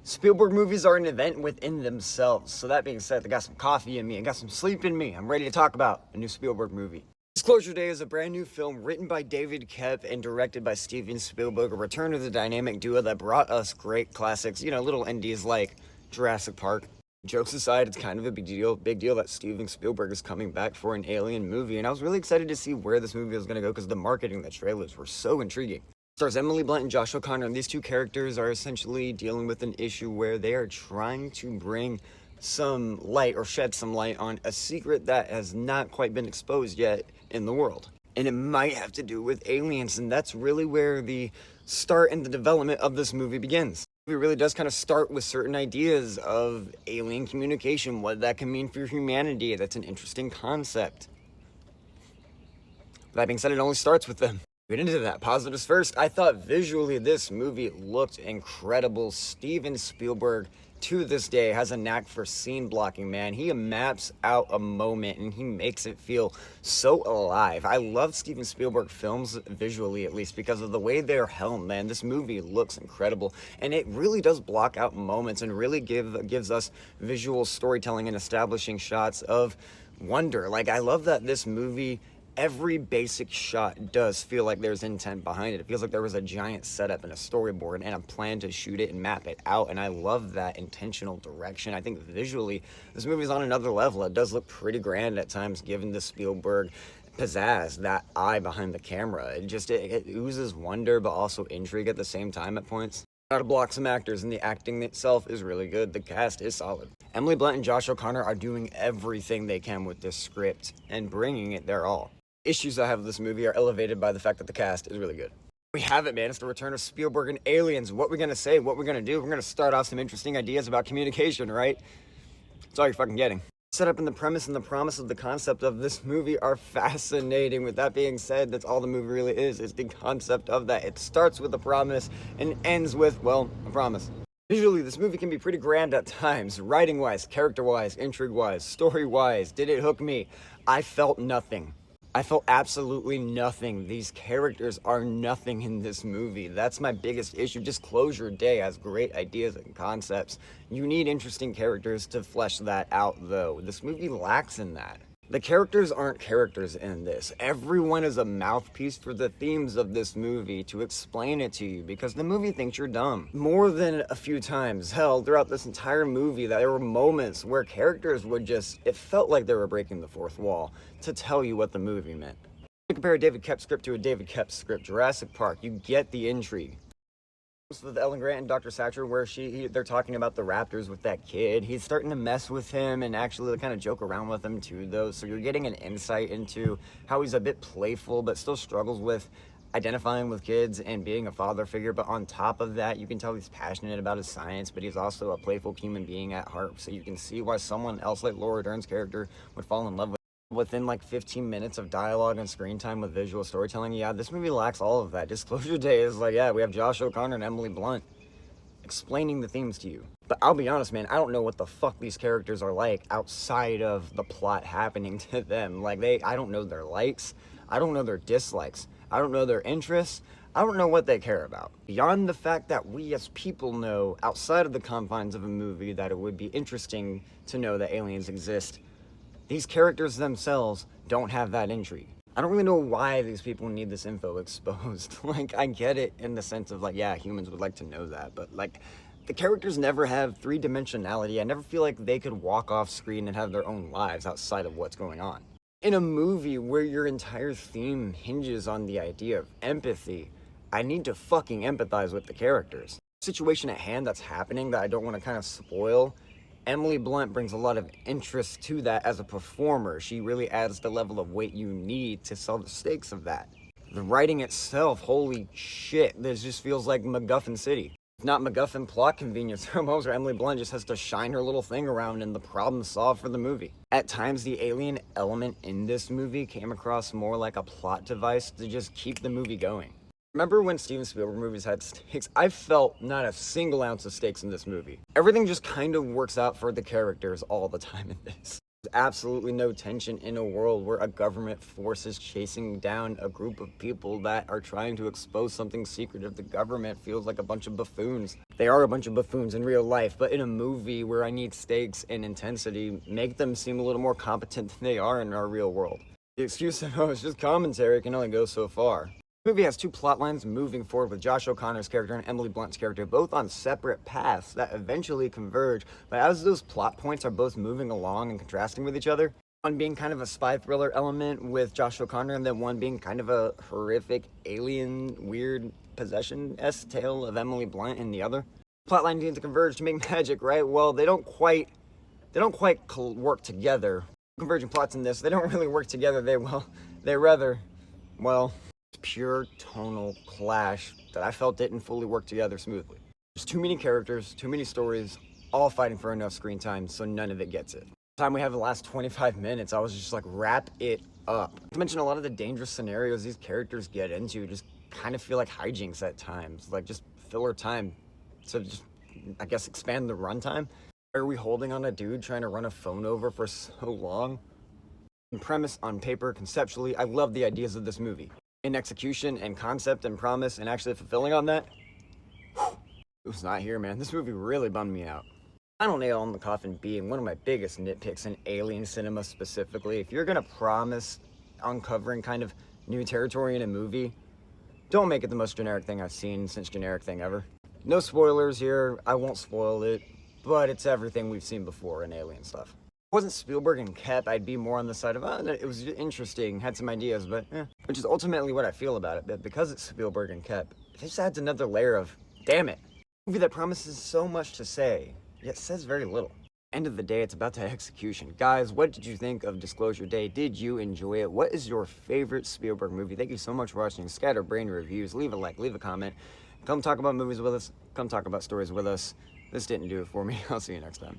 Spielberg movies are an event within themselves. So that being said, I got some coffee in me, I got some sleep in me. I'm ready to talk about a new Spielberg movie. Disclosure Day is a brand new film written by David Koepp and directed by Steven Spielberg, a return of the dynamic duo that brought us great classics, little indies like Jurassic Park. Jokes aside, it's kind of a big deal that Steven Spielberg is coming back for an Alien movie, and I was really excited to see where this movie was going to go because the marketing, the trailers were so intriguing. Stars Emily Blunt and Josh O'Connor, and these two characters are essentially dealing with an issue where they are trying to bring some light or shed some light on a secret that has not quite been exposed yet in the world. And it might have to do with aliens, and that's really where the start and the development of this movie begins. It really does kind of start with certain ideas of alien communication, what that can mean for humanity. That's an interesting concept. That being said, it only starts with them. Get into that. Positives first. I thought visually this movie looked incredible. Steven Spielberg, to this day, has a knack for scene blocking, man. He maps out a moment and he makes it feel so alive. I love Steven Spielberg films, visually at least, because of the way they're helmed, man. This movie looks incredible, and it really does block out moments and really gives us visual storytelling and establishing shots of wonder. Like, I love that this movie, every basic shot does feel like there's intent behind it. It feels like there was a giant setup and a storyboard and a plan to shoot it and map it out, and I love that intentional direction. I think visually, this movie's on another level. It does look pretty grand at times, given the Spielberg pizzazz, that eye behind the camera. It oozes wonder, but also intrigue at the same time at points. How to block some actors, and the acting itself is really good. The cast is solid. Emily Blunt and Josh O'Connor are doing everything they can with this script and bringing it their all. Issues I have with this movie are elevated by the fact that the cast is really good. We have it, man. It's the return of Spielberg and aliens. What we're gonna say, what we're gonna do, we're gonna start off some interesting ideas about communication, right? That's all you're fucking getting. Setup and the premise and the promise of the concept of this movie are fascinating. With that being said, that's all the movie really is the concept of that. It starts with a promise and ends with, well, a promise. Visually, this movie can be pretty grand at times. Writing-wise, character-wise, intrigue-wise, story-wise. Did it hook me? I felt nothing. I felt absolutely nothing. These characters are nothing in this movie. That's my biggest issue. Disclosure Day has great ideas and concepts. You need interesting characters to flesh that out, though. This movie lacks in that. The characters aren't characters in this. Everyone is a mouthpiece for the themes of this movie to explain it to you, because the movie thinks you're dumb. More than a few times, hell, throughout this entire movie, there were moments where characters would it felt like they were breaking the fourth wall to tell you what the movie meant. You compare a David Koepp script to a David Koepp script, Jurassic Park, you get the intrigue. With Ellen Grant and Dr. Satcher, where they're talking about the raptors with that kid. He's starting to mess with him and actually kind of joke around with him too, though. So you're getting an insight into how he's a bit playful, but still struggles with identifying with kids and being a father figure. But on top of that, you can tell he's passionate about his science, but he's also a playful human being at heart. So you can see why someone else like Laura Dern's character would fall in love with. Within like 15 minutes of dialogue and screen time with visual storytelling, yeah, this movie lacks all of that. Disclosure Day is like, yeah, we have Josh O'Connor and Emily Blunt explaining the themes to you. But I'll be honest, man, I don't know what the fuck these characters are like outside of the plot happening to them. Like, I don't know their likes, I don't know their dislikes, I don't know their interests, I don't know what they care about. Beyond the fact that we as people know, outside of the confines of a movie, that it would be interesting to know that aliens exist, these characters themselves don't have that intrigue. I don't really know why these people need this info exposed. Like, I get it in the sense of, like, yeah, humans would like to know that, but, like, the characters never have three-dimensionality. I never feel like they could walk off screen and have their own lives outside of what's going on. In a movie where your entire theme hinges on the idea of empathy, I need to fucking empathize with the characters. The situation at hand that's happening that I don't want to kind of spoil, Emily Blunt brings a lot of interest to that as a performer. She really adds the level of weight you need to sell the stakes of that. The writing itself, holy shit, this just feels like MacGuffin City. It's not MacGuffin plot convenience almost, where Emily Blunt just has to shine her little thing around and the problem solved for the movie. At times, the alien element in this movie came across more like a plot device to just keep the movie going. Remember when Steven Spielberg movies had stakes? I felt not a single ounce of stakes in this movie. Everything just kind of works out for the characters all the time in this. There's absolutely no tension in a world where a government force is chasing down a group of people that are trying to expose something secretive. The government feels like a bunch of buffoons. they are a bunch of buffoons in real life, but in a movie where I need stakes and intensity, make them seem a little more competent than they are in our real world. The excuse that, oh, it's just commentary can only go so far. The movie has two plot lines moving forward with Josh O'Connor's character and Emily Blunt's character, both on separate paths that eventually converge, but as those plot points are both moving along and contrasting with each other, one being kind of a spy thriller element with Josh O'Connor, and then one being kind of a horrific, alien, weird, possession-esque tale of Emily Blunt in the other. Plotline needs to converge to make magic, right? Well, they don't quite work together. Converging plots in this, they don't really work together. They rather, pure tonal clash that I felt didn't fully work together smoothly. There's too many characters, too many stories, all fighting for enough screen time, so none of it gets it. The time we have the last 25 minutes, I was just like, wrap it up. Not to mention a lot of the dangerous scenarios these characters get into just kind of feel like hijinks at times, like just filler time to just, I guess, expand the runtime. Why are we holding on a dude trying to run a phone over for so long? In premise, on paper, conceptually, I love the ideas of this movie. In execution and concept and promise and actually fulfilling on that, it was not here, man. This movie really bummed me out. Final nail on the coffin being one of my biggest nitpicks in alien cinema specifically. If you're gonna promise uncovering kind of new territory in a movie, don't make it the most generic thing I've seen since generic thing ever. No spoilers here, I won't spoil it, but it's everything we've seen before in alien stuff. If it wasn't Spielberg and Koepp, I'd be more on the side of, it was interesting, had some ideas, but which is ultimately what I feel about it. But because it's Spielberg and Koepp, it just adds another layer of, damn it. A movie that promises so much to say, yet says very little. End of the day, it's about the execution. Guys, what did you think of Disclosure Day? Did you enjoy it? What is your favorite Spielberg movie? Thank you so much for watching Scatterbrained Reviews. Leave a like, leave a comment. Come talk about movies with us. Come talk about stories with us. This didn't do it for me. I'll see you next time.